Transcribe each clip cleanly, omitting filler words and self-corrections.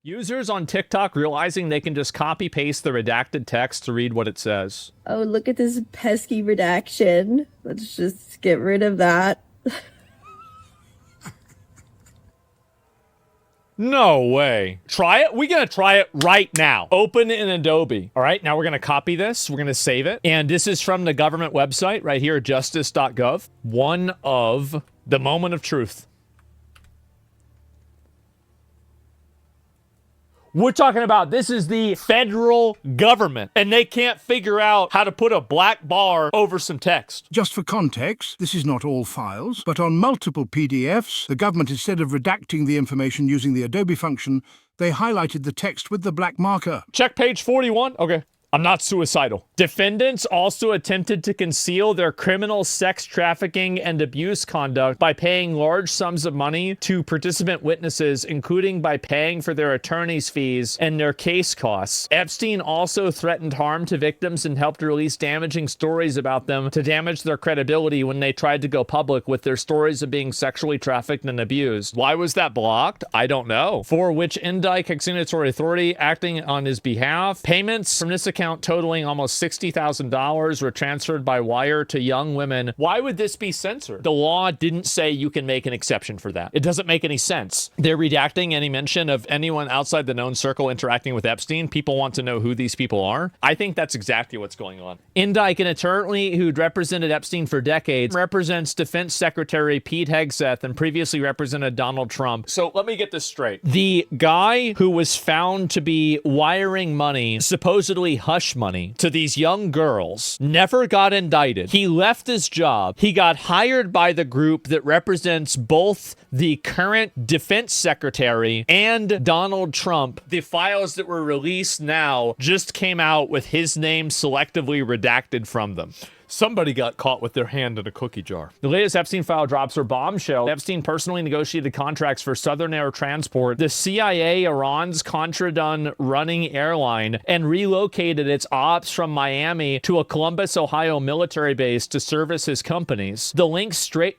Users on TikTok realizing they can just copy-paste the redacted text to read what it says. Oh, look at this pesky redaction. Let's just get rid of that. No way. Try it? We're gonna try it right now. Open in Adobe. All right, now we're gonna copy this. We're gonna save it. And this is from the government website right here, justice.gov. One of the moment of truth. We're talking about this is the federal government, and they can't figure out how to put a black bar over some text. Just for context, this is not all files, but on multiple PDFs, the government, instead of redacting the information using the Adobe function, they highlighted the text with the black marker. Check page 41. Okay. I'm not suicidal. Defendants also attempted to conceal their criminal sex trafficking and abuse conduct by paying large sums of money to participant witnesses, including by paying for their attorney's fees and their case costs. Epstein also threatened harm to victims and helped release damaging stories about them to damage their credibility when they tried to go public with their stories of being sexually trafficked and abused. Why was that blocked? I don't know. For which Indike Executory Authority acting on his behalf, payments from this account totaling almost $60,000 were transferred by wire to young women. Why would this be censored? The law didn't say you can make an exception for that. It doesn't make any sense. They're redacting any mention of anyone outside the known circle interacting with Epstein. People want to know who these people are. I think that's exactly what's going on. Indike, an attorney who'd represented Epstein for decades, represents Defense Secretary Pete Hegseth and previously represented Donald Trump. So let me get this straight. The guy who was found to be wiring money, supposedly hush money, to these young girls never got indicted. He left his job. He got hired by the group that represents both the current defense secretary and Donald Trump. The files that were released now just came out with his name selectively redacted from them. Somebody got caught with their hand in a cookie jar. The latest Epstein file drops are bombshell. Epstein personally negotiated contracts for Southern Air Transport, the CIA, Iran's Contradon running airline, and relocated its ops from Miami to a Columbus, Ohio military base to service his companies. The link straight...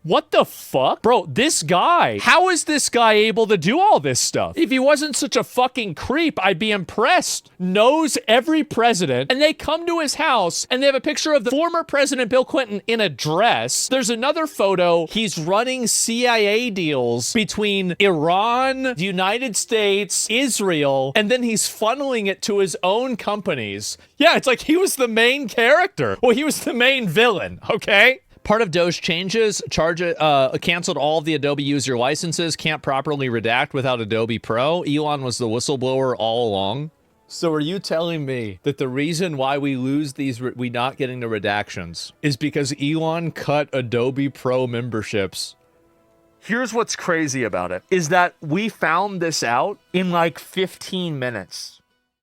What the fuck? Bro, this guy, how is this guy able to do all this stuff? If he wasn't such a fucking creep, I'd be impressed. Knows every president, and they come to his house, and they have a picture of the former president Bill Clinton in a dress. There's another photo. He's running CIA deals between Iran, the United States, Israel, and then he's funneling it to his own companies. Yeah, it's like he was the main character. Well, he was the main villain, okay? Part of Doge changes, canceled all of the Adobe user licenses, can't properly redact without Adobe Pro. Elon was the whistleblower all along. So are you telling me that the reason why we lose these, we not getting the redactions, is because Elon cut Adobe Pro memberships? Here's what's crazy about it, is that we found this out in like 15 minutes.